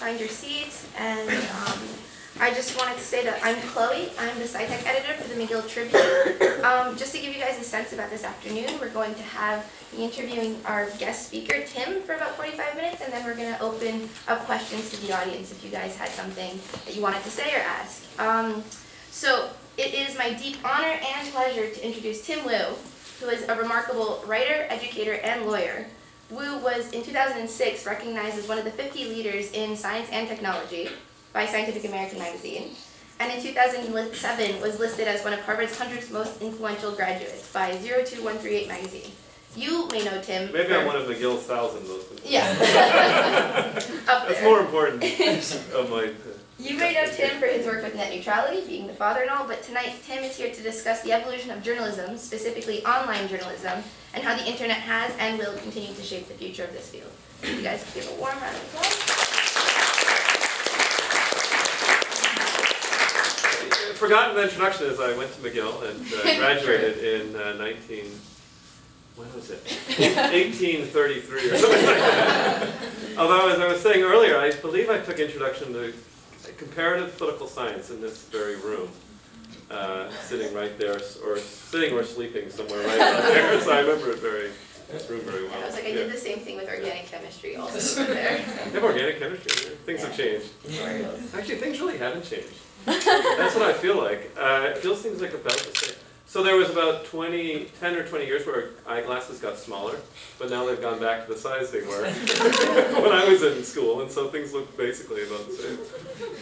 find your seats. And I just wanted to say that I'm Chloe. I'm the SciTech editor for the McGill Tribune. Just to give you guys a sense about this afternoon, we're going to be interviewing our guest speaker, Tim, for about 45 minutes, and then we're going to open up questions to the audience if you guys had something that you wanted to say or ask. So it is my deep honor and pleasure to introduce Tim Wu, who is a remarkable writer, educator, and lawyer. Wu was, in 2006, recognized as one of the 50 leaders in science and technology by Scientific American magazine, and in 2007 was listed as one of Harvard's 100 most influential graduates by 02138 magazine. You may know Tim. Maybe I'm one of McGill's 1,000 most. Yeah. Up That's there. more important. Of my. You may know Tim for his work with net neutrality, being the father and all, but tonight Tim is here to discuss the evolution of journalism, specifically online journalism, and how the internet has and will continue to shape the future of this field. You guys give a warm round of applause. Forgotten the introduction is I went to McGill and graduated in 1833 or something like that. Although, as I was saying earlier, I believe I took introduction to comparative political science in this very room, sitting right there, or sitting or sleeping somewhere right out there. So I remember this room very well. I was like, I did the same thing with organic chemistry also there. You have organic chemistry. Things have changed. Actually, things really haven't changed. That's what I feel like. It feels things like about the same. So there was about 10 or 20 years where eyeglasses got smaller, but now they've gone back to the size they were when I was in school, and so things look basically about the same.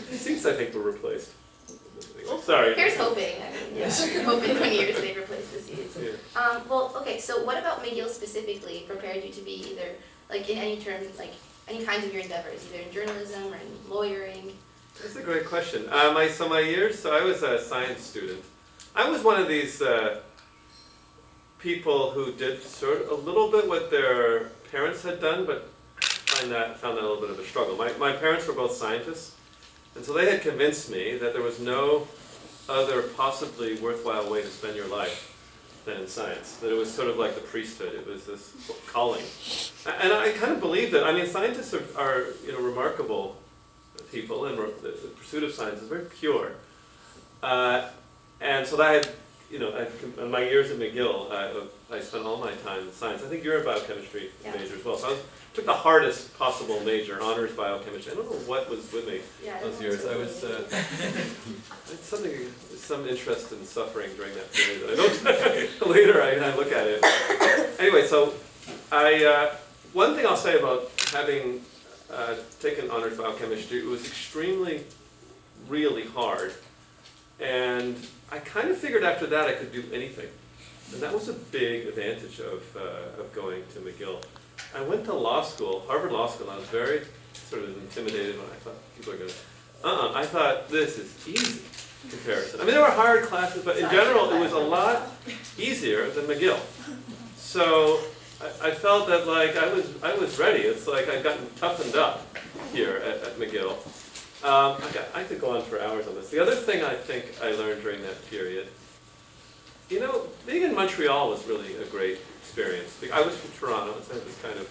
The seats, I think, were replaced. Sorry. Here's hoping. Hoping in 20 years they replace the seats. Yeah. Well, okay, so what about McGill specifically prepared you to be either, like in any terms, like any kinds of your endeavors, either in journalism or in lawyering? That's a great question. So I was a science student. I was one of these people who did sort of a little bit what their parents had done, but found that a little bit of a struggle. My parents were both scientists, and so they had convinced me that there was no other possibly worthwhile way to spend your life than in science. That it was sort of like the priesthood. It was this calling, and I kind of believed it. I mean, scientists are remarkable people, and the pursuit of science is very pure. And so that in my years at McGill, I spent all my time in science. I think you're a biochemistry major as well. So I took the hardest possible major, honors biochemistry. I don't know what was with me those years. I was I had some interest in suffering during that period. That I don't later I look at it. Anyway, so one thing I'll say about having taken honors biochemistry, it was extremely, really hard. And I kind of figured after that I could do anything. And that was a big advantage of going to McGill. I went to law school, Harvard Law School, and I was very sort of intimidated when I thought people are going to, I thought this is easy comparison. I mean, there were hard classes, but in general it was a lot easier than McGill. So I felt that like I was ready. It's like I'd gotten toughened up here at McGill. I could go on for hours on this. The other thing I think I learned during that period, being in Montreal was really a great experience. I was from Toronto, and so it was kind of,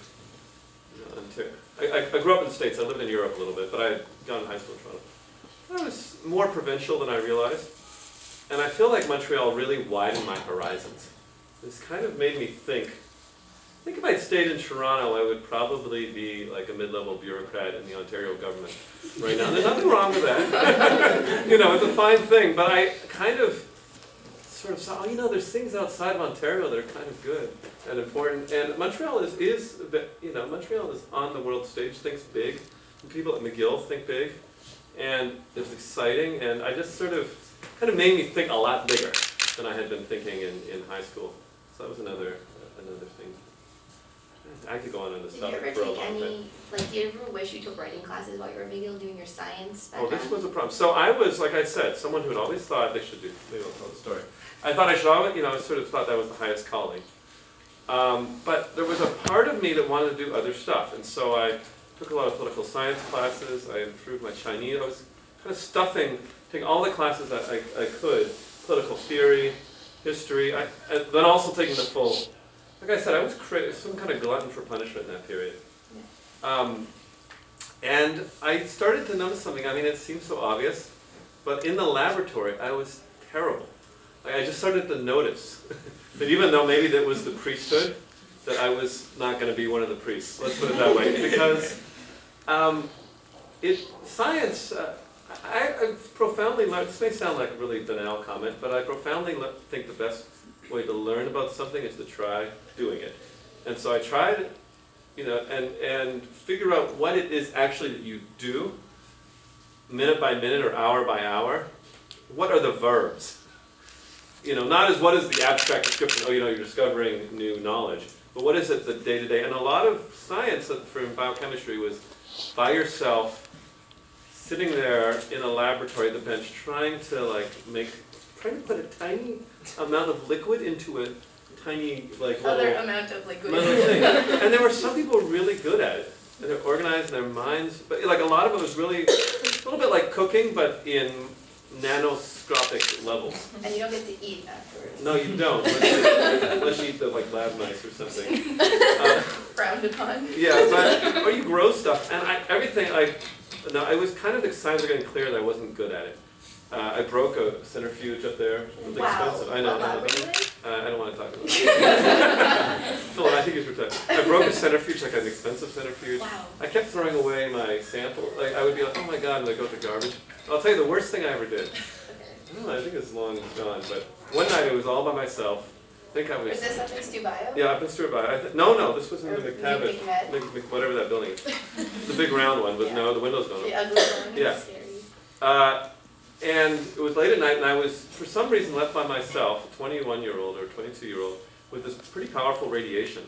I grew up in the States. I lived in Europe a little bit, but I had gone to high school in Toronto. I was more provincial than I realized, and I feel like Montreal really widened my horizons. This kind of made me think. I think if I'd stayed in Toronto, I would probably be like a mid-level bureaucrat in the Ontario government right now. There's nothing wrong with that. It's a fine thing. But I kind of sort of saw, there's things outside of Ontario that are kind of good and important. And Montreal Montreal is on the world stage, thinks big. And people at McGill think big. And it's exciting. And I just sort of, kind of made me think a lot bigger than I had been thinking in high school. So that was another thing. I could go on this topic for a long time. Do you ever wish you took writing classes while you were at McGill doing your science background? Oh, this was a problem. So I was, like I said, someone who had always thought they should do, maybe I'll tell the story. I thought I should always, I sort of thought that was the highest calling. But there was a part of me that wanted to do other stuff. And so I took a lot of political science classes. I improved my Chinese. I was kind of taking all the classes that I could, political theory, history, and then also taking the full. Like I said, I was some kind of glutton for punishment in that period. And I started to notice something. I mean, it seems so obvious, but in the laboratory, I was terrible. Like, I just started to notice that even though maybe that was the priesthood, that I was not going to be one of the priests. Let's put it that way. Because science, I profoundly learned, this may sound like a really banal comment, but I profoundly think the best way to learn about something is to try doing it. And so I tried, and figure out what it is actually that you do, minute by minute or hour by hour. What are the verbs? Not as what is the abstract description, you're discovering new knowledge, but what is it the day-to-day? And a lot of science from biochemistry was by yourself, sitting there in a laboratory at the bench, trying to put a tiny amount of liquid into a tiny other amount of liquid. Little thing. And there were some people really good at it, and they're organized in their minds. But a lot of it was really a little bit like cooking, but in nanoscopic levels. And you don't get to eat afterwards. No, you don't. Unless you eat the lab mice or something. Frowned upon. Yeah, or you grow stuff, and I was kind of excited getting clear that I wasn't good at it. I broke a centrifuge up there. It was expensive. I know. I don't want to talk about it. Phil, I think you should talk. I broke a centrifuge, an expensive centrifuge. Wow. I kept throwing away my sample. I would be like, oh my god, and I go to garbage. I'll tell you the worst thing I ever did. Okay. I don't know, I think it's long gone, but one night it was all by myself. I think I was. Was this up in Stu Bio? Yeah, up in Stuart Bio. No, this was in the McTavish, whatever that building is. The big round one, but no, the windows don't open. The ugly one. Yeah. Scary. And it was late at night, and I was, for some reason, left by myself, a 21-year-old or 22-year-old, with this pretty powerful radiation.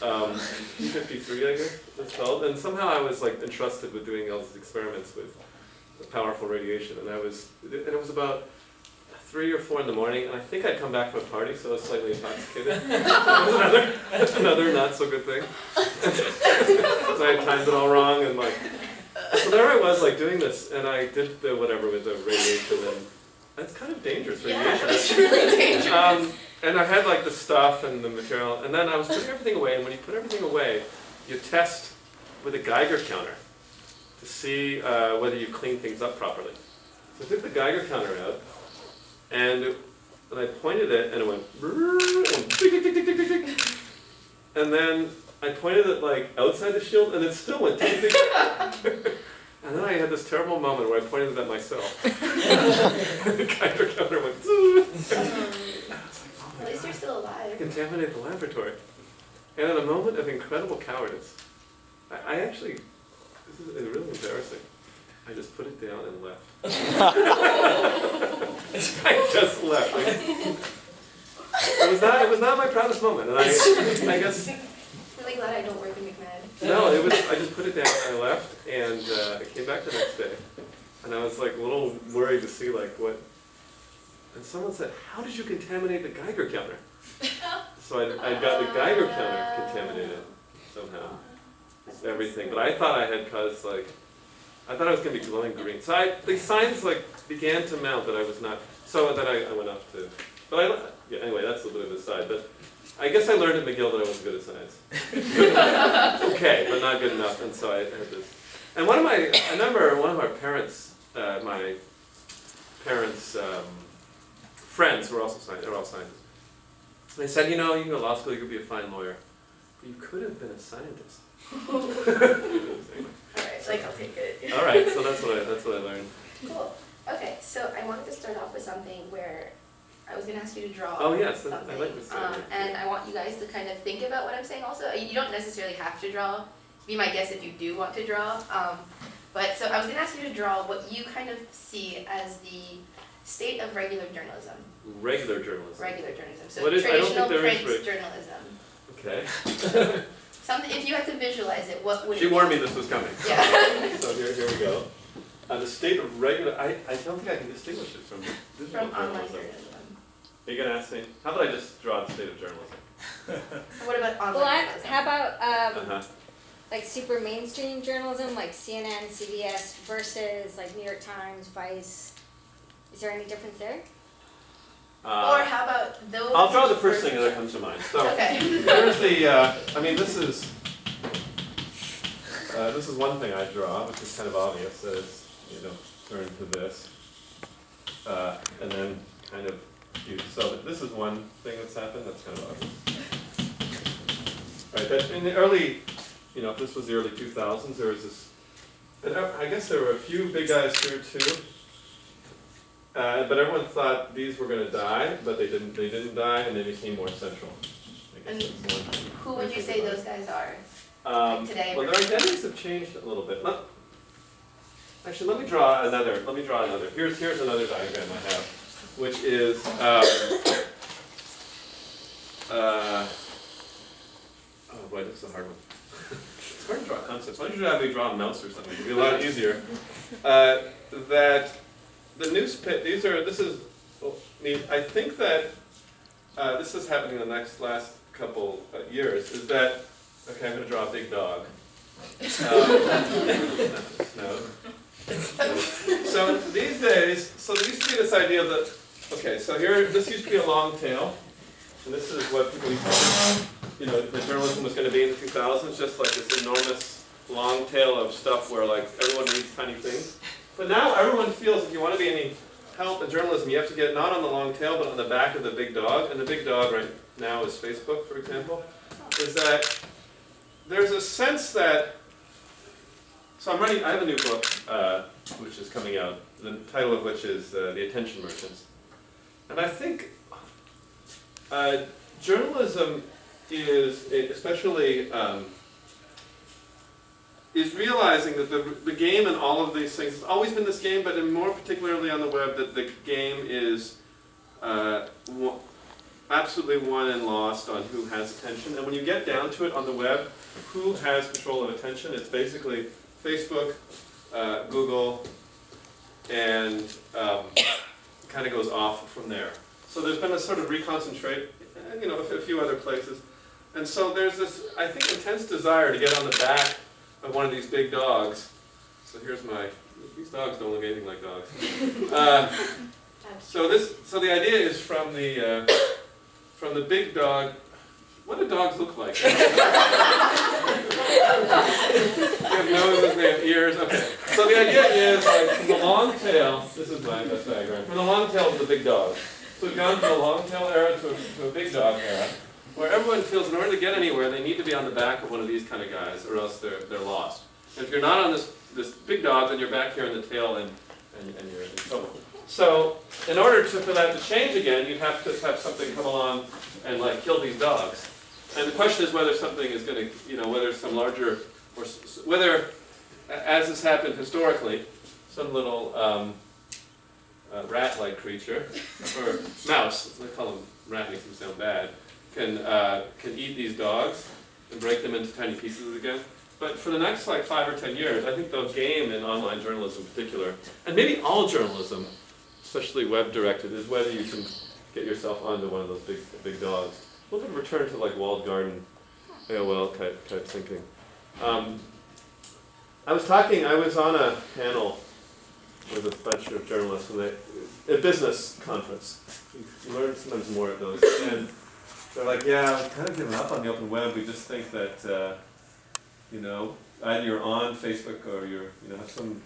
P53, I guess it's called. And somehow I was entrusted with doing all these experiments with the powerful radiation. And it was about 3 or 4 in the morning, and I think I'd come back from a party, so I was slightly intoxicated. That's another not so good thing. So I had timed it all wrong, and so there I was doing this, and I did the whatever with the radiation, and that's kind of dangerous radiation. Yeah, it's really dangerous. And I had the stuff and the material, and then I was putting everything away, and when you put everything away, you test with a Geiger counter to see whether you clean things up properly. So I took the Geiger counter out, and I pointed it, and it went, and tick, tick, tick, tick, tick, tick. And then I pointed it outside the shield, and it still went tick, tick, tick. And then I had this terrible moment where I pointed it at myself. And the Geiger counter went, At least you're still I alive. contaminated the laboratory. And in a moment of incredible cowardice, I actually, this is really embarrassing, I just put it down and left. I just left. It was not my proudest moment, and I guess. Really glad I don't work in McMahon. No, I just put it down and I left, and I came back the next day, and I was a little worried to see what. And someone said, "How did you contaminate the Geiger counter?" So I got the Geiger counter contaminated somehow. Everything, but I thought I had caused I thought I was going to be glowing green. So the signs began to mount that I was not. So then I went off to. But anyway, that's a little bit of a side. But I guess I learned at McGill that I wasn't good at science. Okay, but not good enough. And so I had this. And I remember one of our parents, friends who were also they're all scientists. They said, you can go to law school, you could be a fine lawyer, but you could have been a scientist. Alright, I'll take it. Alright, so that's what I learned. Cool. Okay, so I wanted to start off with something where I was going to ask you to draw. Oh yes, something. I like this. And I want you guys to kind of think about what I'm saying also. You don't necessarily have to draw. Be my guest if you do want to draw. But so I was going to ask you to draw what you kind of see as the state of regular journalism. Regular journalism. Regular journalism. So what is, traditional print is journalism. Okay. Something. If you had to visualize it, what would it be? She warned me this was coming. Yeah. So here we go. The state of regular. I don't think I can distinguish it from digital online journalism. journalism. Are you gonna ask me? How about I just draw the state of journalism? What about online journalism? How about super mainstream journalism, like CNN, CBS, versus New York Times, Vice? Is there any difference there? Or how about those? I'll draw the first thing that comes to mind. So okay. here's the. This is. this is one thing I draw, which is kind of obvious, that it's, turn to this, and then kind of use. So this is one thing that's happened that's kind of obvious. Right, that in the early, if this was the early 2000s, there was this, and I guess there were a few big guys here too, but everyone thought these were going to die, but they didn't die, and they became more central. And who would you say those guys are? Today? Well, their identities have changed a little bit. Actually, let me draw another. Here's another diagram I have, which is oh boy, this is a hard one. It's hard to draw concepts. Why don't you have me draw a mouse or something? It'd be a lot easier. That the newspaper. This is. I think that this is happening in the last couple years. Is that okay? I'm going to draw a big dog. No. So these days, there used to be this idea that, okay, so this used to be a long tail, and this is what people used to think, the journalism was going to be in the 2000s, just like this enormous long tail of stuff where like everyone reads tiny things. But now everyone feels if you want to be any help in journalism, you have to get not on the long tail, but on the back of the big dog. And the big dog right now is Facebook, for example, is that there's a sense that, so I have a new book, which is coming out, the title of which is The Attention Merchants. And I think journalism is, especially, is realizing that the game and all of these things, it's always been this game, but more particularly on the web, that the game is absolutely won and lost on who has attention. And when you get down to it on the web, who has control of attention? It's basically Facebook, Google, and kind of goes off from there. So there's been a sort of reconcentrate, a few other places. And so there's this, I think, intense desire to get on the back of one of these big dogs. So here's these dogs don't look anything like dogs. So the idea is from the big dog. What do dogs look like? They have noses, they have ears. Okay. So the idea is, like, from the long tail, this is my best diagram, from the long tail to the big dog. So we've gone from the long tail era to a big dog era, where everyone feels in order to get anywhere, they need to be on the back of one of these kind of guys, or else they're lost. And if you're not on this big dog, then you're back here in the tail, and you're in trouble. So in order for that to change again, you'd have to have something come along and like kill these dogs. And the question is whether something is going to, whether some larger, or whether, as has happened historically, some little rat-like creature, or mouse, I call them rat, makes them sound bad, can eat these dogs and break them into tiny pieces again. But for the next 5 or 10 years, I think the game in online journalism in particular, and maybe all journalism, especially web-directed, is whether you can get yourself onto one of those big dogs. A little bit of return to walled garden, AOL type thinking. I was on a panel with a bunch of journalists a business conference. You learn sometimes more of those. And they're like, yeah, I've kind of given up on the open web. We just think that, either you're on Facebook or have some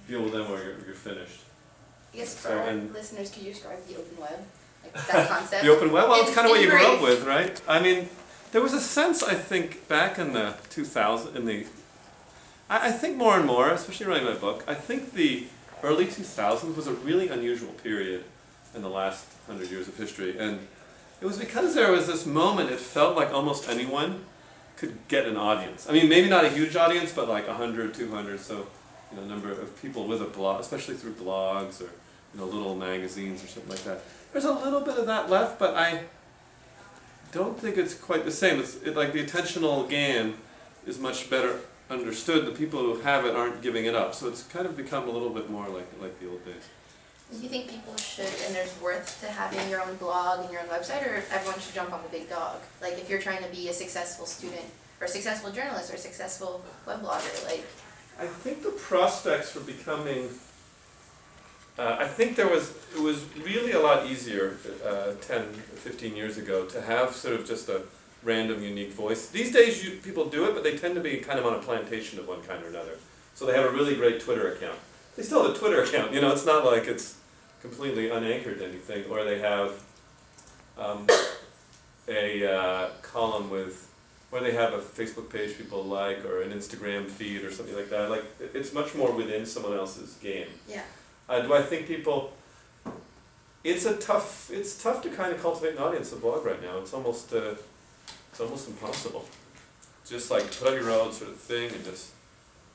deal with them or you're finished. I guess for our listeners, could you describe the open web? That concept? The open web? Well, it's kind of what you grew up with, right? I mean, there was a sense, I think, back in the 2000s, I think more and more, especially writing my book, I think the early 2000s was a really unusual period in the last 100 years of history. And it was because there was this moment, it felt like almost anyone could get an audience. I mean, maybe not a huge audience, but like 100, 200, so a number of people with a blog, especially through blogs or little magazines or something like that. There's a little bit of that left, but I don't think it's quite the same. It's like the attentional game is much better understood. The people who have it aren't giving it up, so it's kind of become a little bit more like the old days. Do you think people should, and there's worth to having your own blog and your own website, or everyone should jump on the big dog? Like if you're trying to be a successful student, or a successful journalist, or a successful web blogger, I think the prospects for becoming, I think it was really a lot easier 10, 15 years ago to have sort of just a random, unique voice. These days, people do it, but they tend to be kind of on a plantation of one kind or another. So they have a really great Twitter account. They still have a Twitter account, you know, it's not like it's completely unanchored to anything, or they have a column with, or they have a Facebook page people like, or an Instagram feed or something like that. Like, it's much more within someone else's game. Yeah. Do I think people, it's tough to kind of cultivate an audience of blog right now. It's almost impossible. Just like put out your own sort of thing and just,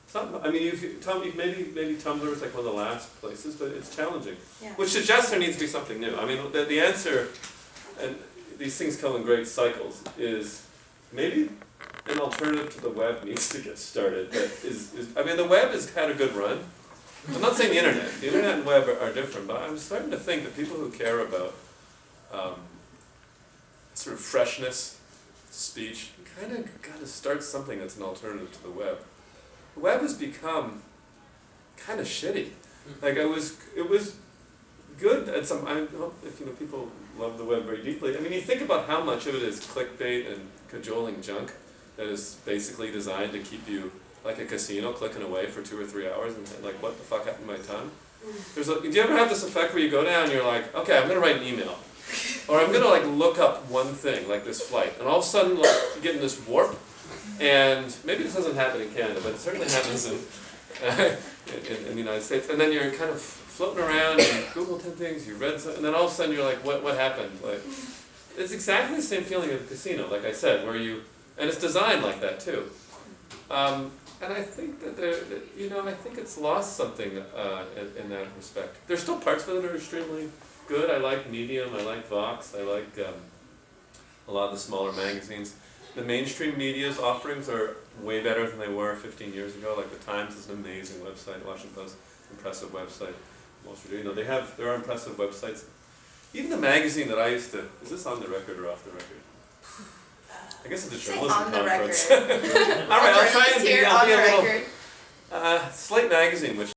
it's not, I mean, maybe Tumblr is like one of the last places, but it's challenging. Yeah. Which suggests there needs to be something new. I mean, the answer, and these things come in great cycles, is maybe an alternative to the web needs to get started. That I mean, the web has had a good run. I'm not saying the internet and web are different, but I'm starting to think that people who care about sort of freshness, speech, kind of got to start something that's an alternative to the web. The web has become kind of shitty. Like it was good at some. I hope if people love the web very deeply. I mean, you think about how much of it is clickbait and cajoling junk that is basically designed to keep you like a casino clicking away for 2 or 3 hours and like, what the fuck happened to my time? Do you ever have this effect where you go down and you're like, okay, I'm gonna write an email, or I'm gonna like look up one thing like this flight, and all of a sudden like you get in this warp, and maybe this doesn't happen in Canada, but it certainly happens in the United States, and then you're kind of floating around, and you Google 10 things, you read something, and then all of a sudden you're like, what happened? Like, it's exactly the same feeling of a casino, like I said, where and it's designed like that too. And I think that I think it's lost something in that respect. There's still parts of it that are extremely good. I like Medium, I like Vox, I like a lot of the smaller magazines. The mainstream media's offerings are way better than they were 15 years ago. Like the Times is an amazing website, Washington Post, impressive website. Wall Street, there are impressive websites. Even the magazine that I used to, is this on the record or off the record? I guess it's a journalism conference. All right, I'll try and be a little. Slate magazine, which